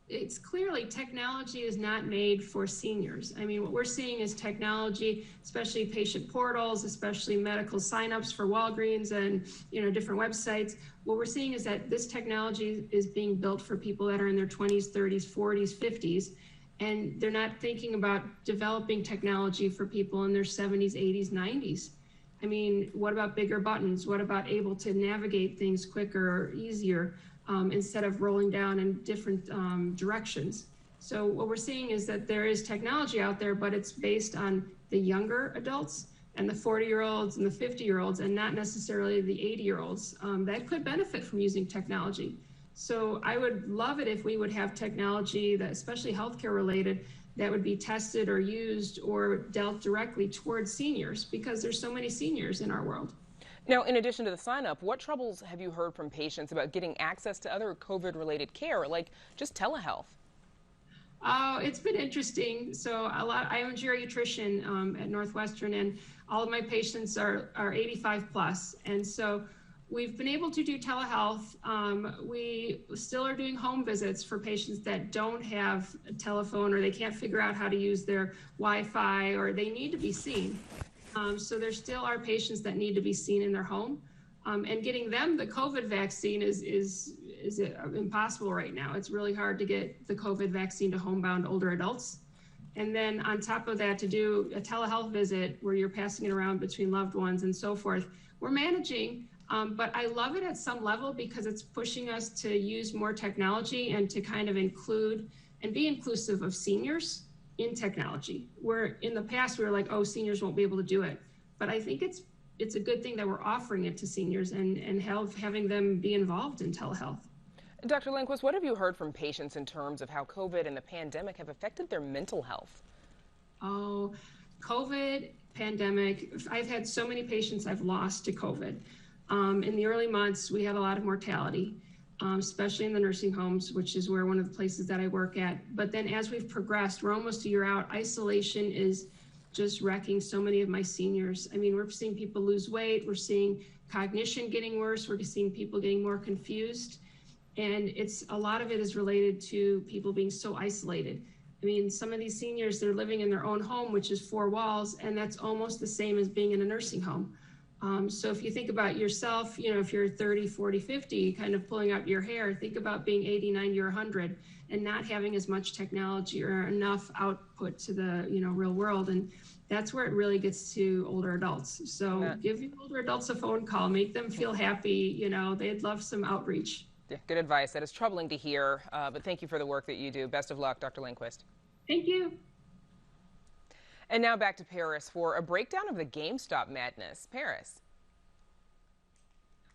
It's clearly technology is not made for seniors. I mean, what we're seeing is technology, especially patient portals, especially medical signups for Walgreens and, different websites. What we're seeing is that this technology is being built for people that are in their 20s, 30s, 40s, 50s. And they're not thinking about developing technology for people in their 70s, 80s, 90s. I mean, what about bigger buttons? What about able to navigate things quicker or easier? instead of rolling down in different directions. So what we're seeing is that there is technology out there, but it's based on the younger adults and the 40-year-olds and the 50-year-olds, and not necessarily the 80-year-olds that could benefit from using technology. So I would love it if we would have technology that, especially healthcare related, that would be tested or used or dealt directly towards seniors, because there's so many seniors in our world. Now, in addition to the sign-up, what troubles have you heard from patients about getting access to other COVID-related care, like just telehealth? Oh, it's been interesting. So I own geriatrician at Northwestern, and all of my patients are 85 plus. And so we've been able to do telehealth. We still are doing home visits for patients that don't have a telephone, or they can't figure out how to use their Wi-Fi, or they need to be seen. So there still are patients that need to be seen in their home. And getting them the COVID vaccine is impossible right now. It's really hard to get the COVID vaccine to homebound older adults. And then on top of that, to do a telehealth visit where you're passing it around between loved ones and so forth, we're managing. But I love it at some level because it's pushing us to use more technology and to kind of include and be inclusive of seniors in technology. Where in the past we were like, oh, seniors won't be able to do it. But I think it's a good thing that we're offering it to seniors and having them be involved in telehealth. Dr. Lindquist, what have you heard from patients in terms of how COVID and the pandemic have affected their mental health? Oh, COVID, pandemic. I've had so many patients I've lost to COVID. In the early months, we had a lot of mortality, especially in the nursing homes, which is where one of the places that I work at. But then as we've progressed, we're almost a year out. Isolation is just wrecking so many of my seniors. I mean, we're seeing people lose weight. We're seeing cognition getting worse. We're seeing people getting more confused. And a lot of it is related to people being so isolated. I mean, some of these seniors, they're living in their own home, which is 4 walls, and that's almost the same as being in a nursing home. So if you think about yourself, if you're 30, 40, 50, kind of pulling out your hair, think about being 80, 90, or 100 and not having as much technology or enough output to the, real world. And that's where it really gets to older adults. So give your older adults a phone call, make them feel happy. They'd love some outreach. Yeah, good advice. That is troubling to hear, but thank you for the work that you do. Best of luck, Dr. Lindquist. Thank you. And now back to Paris for a breakdown of the GameStop madness. Paris.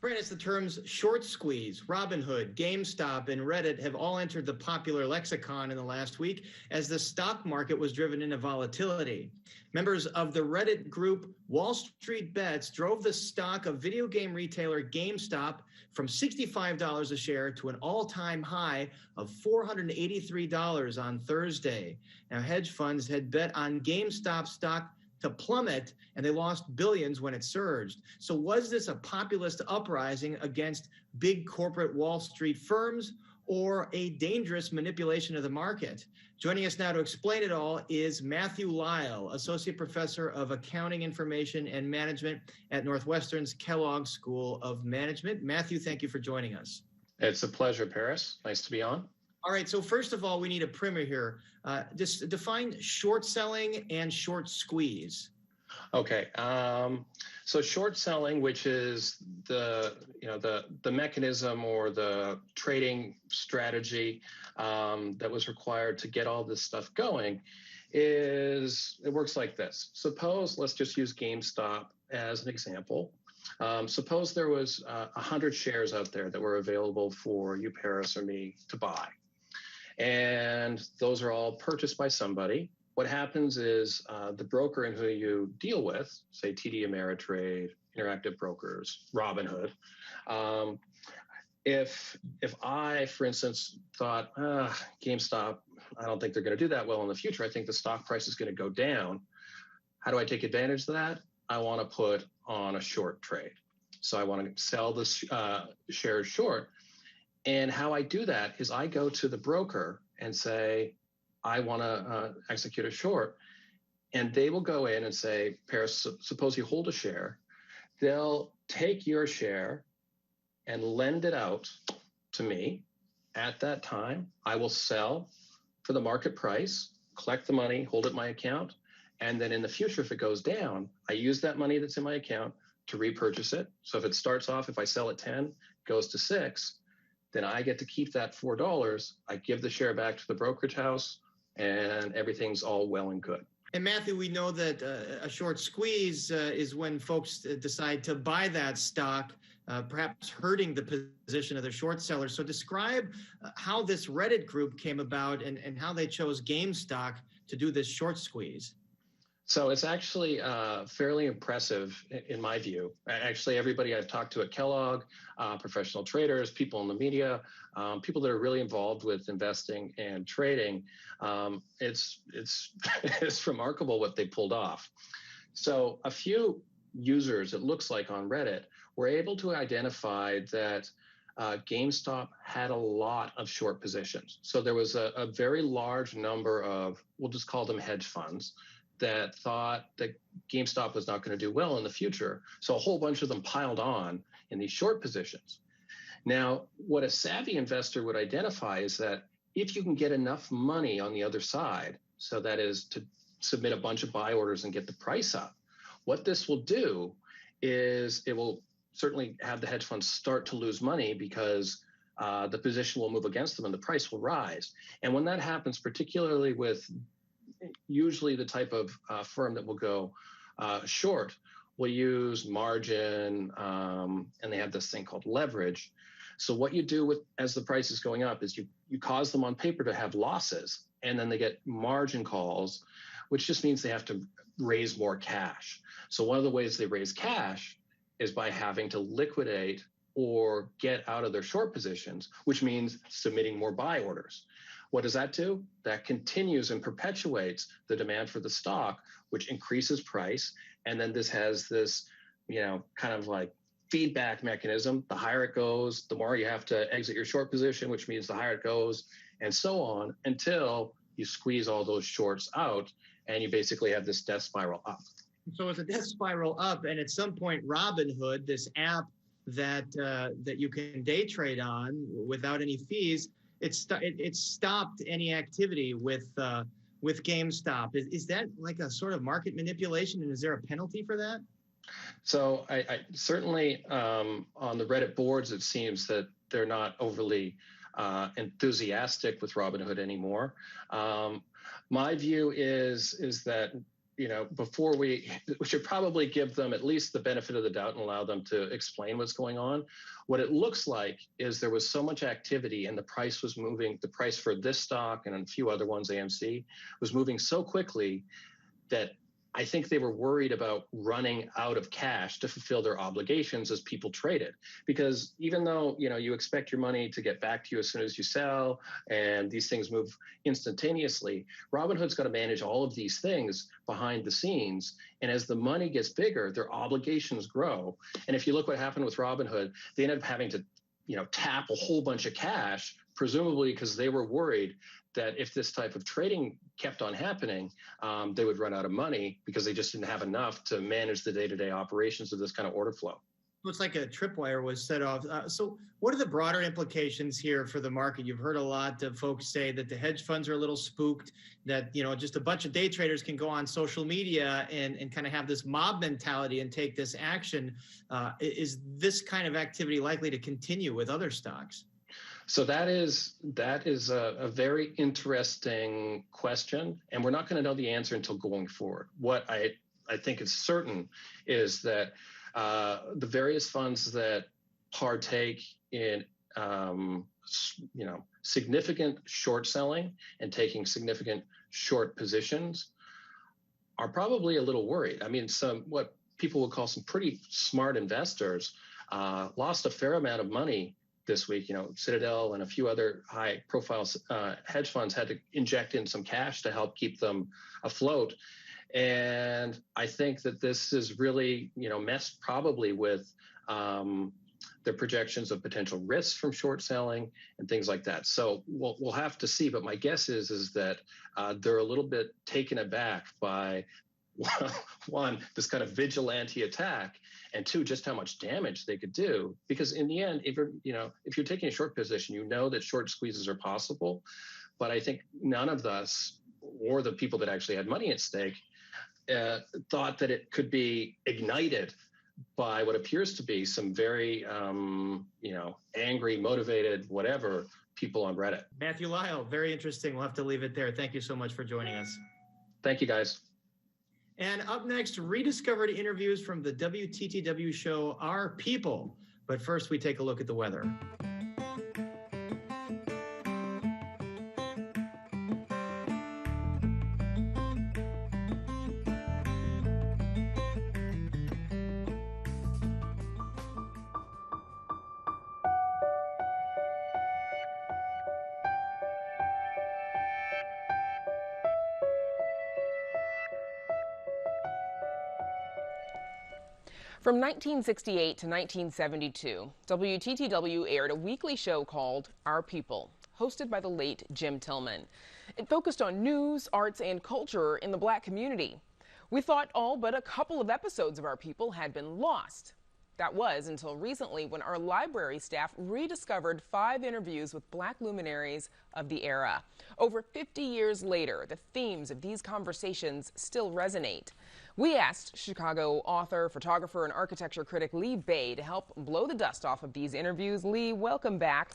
Brandis, the terms short squeeze, Robinhood, GameStop, and Reddit have all entered the popular lexicon in the last week as the stock market was driven into volatility. Members of the Reddit group Wall Street Bets drove the stock of video game retailer GameStop from $65 a share to an all-time high of $483 on Thursday. Now, hedge funds had bet on GameStop stock to plummet, and they lost billions when it surged. So was this a populist uprising against big corporate Wall Street firms or a dangerous manipulation of the market? Joining us now to explain it all is Matthew Lyle, Associate Professor of Accounting, Information, and Management at Northwestern's Kellogg School of Management. Matthew, thank you for joining us. It's a pleasure, Paris. Nice to be on. All right, so first of all, we need a primer here. Just define short selling and short squeeze. Okay, so short selling, which is the mechanism or the trading strategy that was required to get all this stuff going, it works like this. Suppose, let's just use GameStop as an example. Suppose there was 100 shares out there that were available for you, Paris, or me to buy. And those are all purchased by somebody. What happens is the broker in who you deal with, say TD Ameritrade, Interactive Brokers, Robinhood, if I, for instance, thought, GameStop, I don't think they're going to do that well in the future. I think the stock price is going to go down. How do I take advantage of that? I want to put on a short trade. So I want to sell the shares short. And how I do that is I go to the broker and say, I want to execute a short. And they will go in and say, Paris, suppose you hold a share. They'll take your share and lend it out to me. At that time, I will sell for the market price, collect the money, hold it in my account. And then in the future, if it goes down, I use that money that's in my account to repurchase it. So if it starts off, if I sell at 10, goes to 6, then I get to keep that $4. I give the share back to the brokerage house, and everything's all well and good. And Matthew, we know that a short squeeze is when folks decide to buy that stock, perhaps hurting the position of the short seller. So describe how this Reddit group came about and how they chose GameStop to do this short squeeze. So it's actually fairly impressive in my view. Actually, everybody I've talked to at Kellogg, professional traders, people in the media, people that are really involved with investing and trading, it's it's remarkable what they pulled off. So a few users, it looks like on Reddit, were able to identify that GameStop had a lot of short positions. So there was a very large number of, we'll just call them hedge funds, that thought that GameStop was not going to do well in the future. So a whole bunch of them piled on in these short positions. Now, what a savvy investor would identify is that if you can get enough money on the other side, so that is to submit a bunch of buy orders and get the price up, what this will do is it will certainly have the hedge funds start to lose money because the position will move against them and the price will rise. And when that happens, particularly with usually the type of firm that will go short, will use margin, and they have this thing called leverage. So what you do with as the price is going up is you cause them on paper to have losses, and then they get margin calls, which just means they have to raise more cash. So one of the ways they raise cash is by having to liquidate or get out of their short positions, which means submitting more buy orders. What does that do? That continues and perpetuates the demand for the stock, which increases price. And then this has this, kind of like feedback mechanism. The higher it goes, the more you have to exit your short position, which means the higher it goes, and so on until you squeeze all those shorts out and you basically have this death spiral up. So it's a death spiral up, and at some point, Robinhood, this app that you can day trade on without any fees, it stopped any activity with GameStop. Is that like a sort of market manipulation, and is there a penalty for that? So I certainly on the Reddit boards, it seems that they're not overly enthusiastic with Robinhood anymore. My view is that before we should probably give them at least the benefit of the doubt and allow them to explain what's going on. What it looks like is there was so much activity and the price was moving, the price for this stock and a few other ones, AMC, was moving so quickly that I think they were worried about running out of cash to fulfill their obligations as people traded. Because even though, you expect your money to get back to you as soon as you sell and these things move instantaneously, Robinhood's got to manage all of these things behind the scenes. And as the money gets bigger, their obligations grow. And if you look what happened with Robinhood, they ended up having to, tap a whole bunch of cash, presumably because they were worried that if this type of trading kept on happening, they would run out of money because they just didn't have enough to manage the day-to-day operations of this kind of order flow. Looks like a tripwire was set off. So what are the broader implications here for the market? You've heard a lot of folks say that the hedge funds are a little spooked, that just a bunch of day traders can go on social media and kind of have this mob mentality and take this action. Is this kind of activity likely to continue with other stocks? So that is a very interesting question, and we're not going to know the answer until going forward. What I think is certain is that the various funds that partake in significant short selling and taking significant short positions are probably a little worried. I mean, what people would call some pretty smart investors lost a fair amount of money this week. Citadel and a few other high-profile hedge funds had to inject in some cash to help keep them afloat. And I think that this is really, messed probably with the projections of potential risks from short selling and things like that. So we'll have to see. But my guess is that they're a little bit taken aback by one, this kind of vigilante attack, and two, just how much damage they could do. Because in the end, if you're taking a short position, that short squeezes are possible. But I think none of us, or the people that actually had money at stake, thought that it could be ignited by what appears to be some very, angry, motivated, whatever, people on Reddit. Matthew Lyle, very interesting. We'll have to leave it there. Thank you so much for joining us. Thank you, guys. And up next, rediscovered interviews from the WTTW show Our People. But first, we take a look at the weather. From 1968 to 1972, WTTW aired a weekly show called Our People, hosted by the late Jim Tillman. It focused on news, arts, and culture in the Black community. We thought all but a couple of episodes of Our People had been lost. That was until recently when our library staff rediscovered 5 interviews with Black luminaries of the era. Over 50 years later, the themes of these conversations still resonate. We asked Chicago author, photographer, and architecture critic Lee Bay to help blow the dust off of these interviews. Lee, welcome back.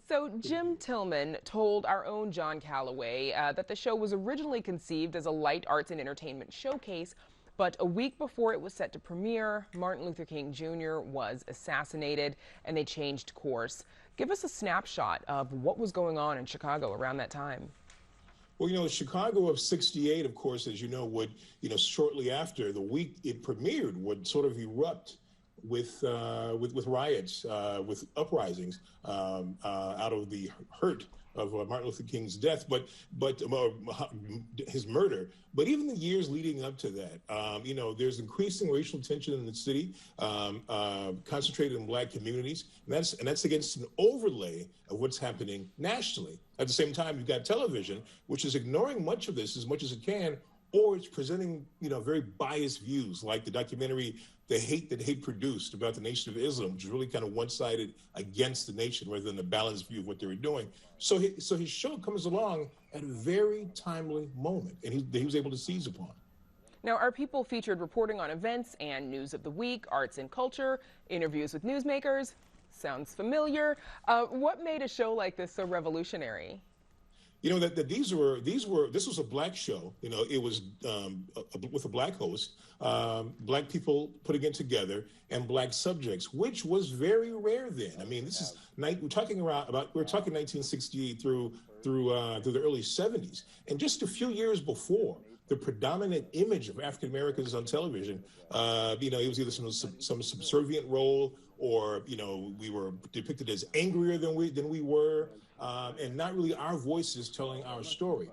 So Jim Tillman told our own John Calloway that the show was originally conceived as a light arts and entertainment showcase, but a week before it was set to premiere, Martin Luther King Jr. was assassinated and they changed course. Give us a snapshot of what was going on in Chicago around that time. Well, Chicago of '68, of course, as you know, would, shortly after the week it premiered, would sort of erupt with riots, with uprisings out of the hurt of Martin Luther King's death, but his murder. But even the years leading up to that, there's increasing racial tension in the city, concentrated in Black communities, and that's against an overlay of what's happening nationally. At the same time, you've got television, which is ignoring much of this as much as it can, or it's presenting, very biased views, like the documentary The Hate That Hate Produced about the Nation of Islam, which is really kind of one-sided against the nation rather than a balanced view of what they were doing. So his show comes along at a very timely moment, and he was able to seize upon. Now, Our People featured reporting on events and news of the week, arts and culture, interviews with newsmakers. Sounds familiar. What made a show like this so revolutionary? That this was a Black show. It was with a Black host, Black people putting it together, and Black subjects, which was very rare then. I mean, we're talking 1968 through the early 70s, and just a few years before, the predominant image of African Americans on television, it was either some subservient role, or we were depicted as angrier than we were. And not really our voices telling our story.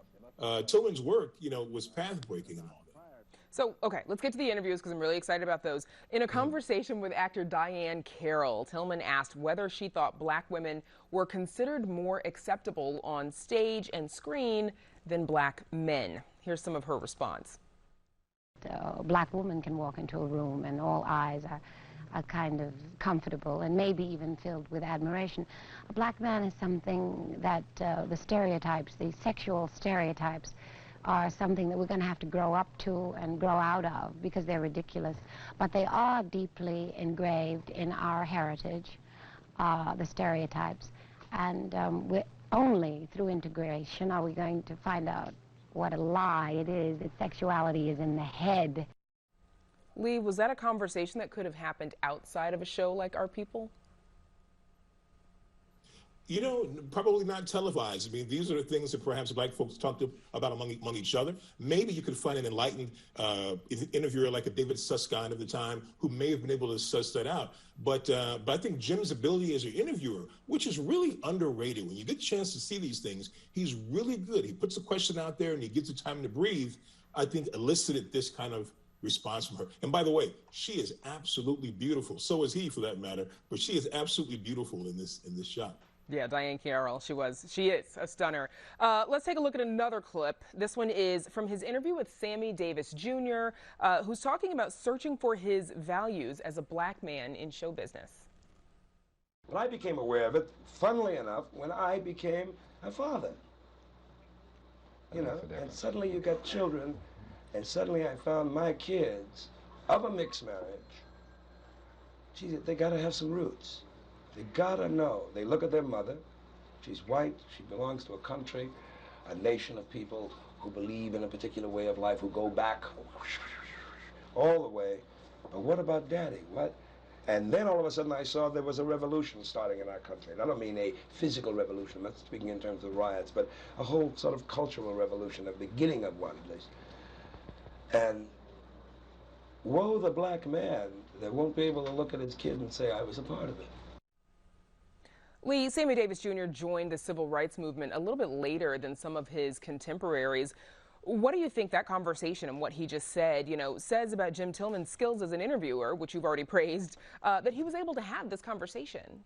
Tillman's work, was path-breaking and all that. So, okay, let's get to the interviews because I'm really excited about those. In a conversation with actor Diane Carroll, Tillman asked whether she thought Black women were considered more acceptable on stage and screen than Black men. Here's some of her response. A Black woman can walk into a room and all eyes are kind of comfortable and maybe even filled with admiration. A Black man is something that the stereotypes, the sexual stereotypes, are something that we're going to have to grow up to and grow out of because they're ridiculous. But they are deeply engraved in our heritage, the stereotypes. And we're only through integration are we going to find out what a lie it is, that sexuality is in the head. Lee, was that a conversation that could have happened outside of a show like Our People? Probably not televised. I mean, these are the things that perhaps Black folks talked about among each other. Maybe you could find an enlightened interviewer like a David Susskind of the time who may have been able to suss that out. But I think Jim's ability as an interviewer, which is really underrated, when you get a chance to see these things, he's really good. He puts a question out there and he gives it time to breathe. I think elicited this kind of response from her. And by the way, she is absolutely beautiful. So is he, for that matter. But she is absolutely beautiful in this shot. Yeah, Diane Carroll, she is a stunner. Let's take a look at another clip. This one is from his interview with Sammy Davis Jr., who's talking about searching for his values as a Black man in show business. Well, I became aware of it, funnily enough, when I became a father. And suddenly you got children, and suddenly I found my kids of a mixed marriage, geez, they got to have some roots. They got to know. They look at their mother. She's white. She belongs to a country, a nation of people who believe in a particular way of life, who go back all the way. But what about Daddy? What? And then all of a sudden I saw there was a revolution starting in our country. And I don't mean a physical revolution, I'm not speaking in terms of riots, but a whole sort of cultural revolution, the beginning of one at least. And woe the black man that won't be able to look at his kid and say, I was a part of it. Lee, Sammy Davis Jr. joined the civil rights movement a little bit later than some of his contemporaries. What do you think that conversation and what he just said, says about Jim Tillman's skills as an interviewer, which you've already praised, that he was able to have this conversation?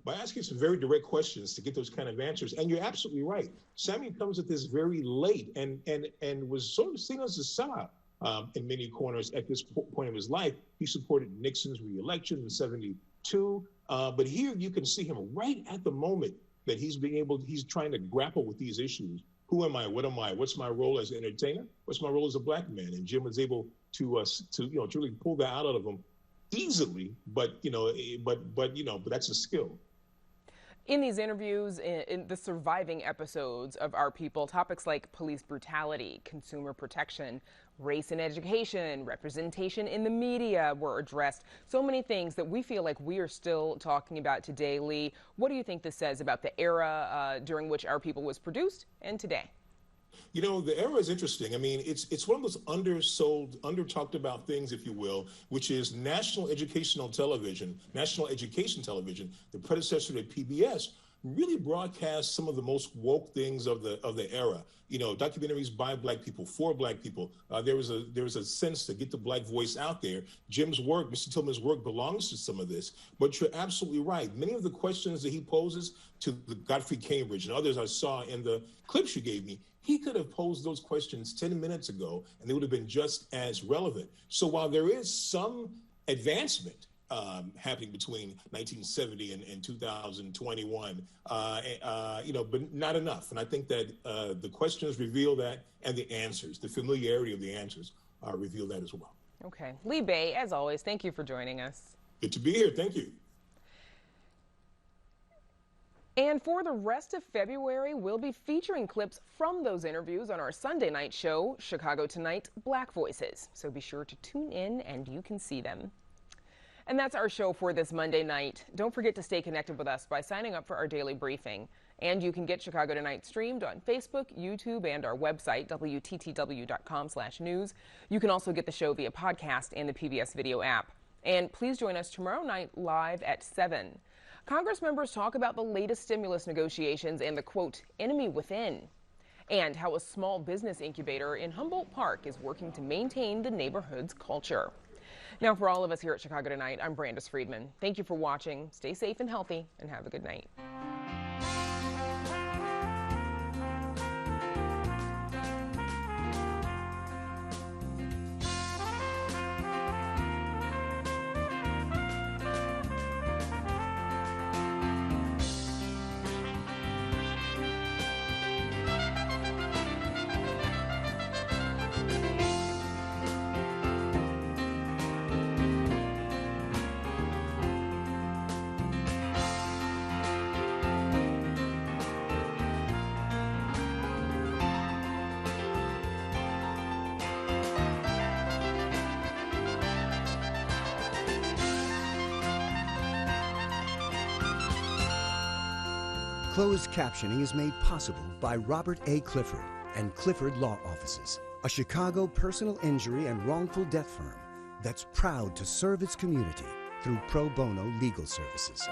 By asking some very direct questions to get those kind of answers. And you're absolutely right. Sammy comes at this very late and was sort of seen as a sellout in many corners at this point of his life. He supported Nixon's re-election in '72. But here you can see him right at the moment that he's trying to grapple with these issues. Who am I? What am I? What's my role as an entertainer? What's my role as a black man? And Jim was able to really pull that out of him easily. But that's a skill. In these interviews, in the surviving episodes of Our People, topics like police brutality, consumer protection, race and education, representation in the media were addressed. So many things that we feel like we are still talking about today. Lee, what do you think this says about the era during which Our People was produced and today? The era is interesting. I mean, it's one of those undersold, under-talked about things, if you will, which is national education television, the predecessor to PBS, really broadcast some of the most woke things of the era. Documentaries by black people, for black people. There was a sense to get the black voice out there. Jim's work, Mr. Tillman's work, belongs to some of this. But you're absolutely right. Many of the questions that he poses to the Godfrey Cambridge and others I saw in the clips you gave me, he could have posed those questions 10 minutes ago, and they would have been just as relevant. So while there is some advancement happening between 1970 and 2021, but not enough. And I think that the questions reveal that, and the answers, the familiarity of the answers, reveal that as well. Okay. Lee Bay, as always, thank you for joining us. Good to be here. Thank you. And for the rest of February, we'll be featuring clips from those interviews on our Sunday night show, Chicago Tonight, Black Voices. So be sure to tune in and you can see them. And that's our show for this Monday night. Don't forget to stay connected with us by signing up for our daily briefing. And you can get Chicago Tonight streamed on Facebook, YouTube, and our website, WTTW.com/news. You can also get the show via podcast and the PBS video app. And please join us tomorrow night live at 7. Congress members talk about the latest stimulus negotiations and the, quote, enemy within, and how a small business incubator in Humboldt Park is working to maintain the neighborhood's culture. Now, for all of us here at Chicago Tonight, I'm Brandis Friedman. Thank you for watching. Stay safe and healthy, and have a good night. Closed captioning is made possible by Robert A. Clifford and Clifford Law Offices, a Chicago personal injury and wrongful death firm that's proud to serve its community through pro bono legal services.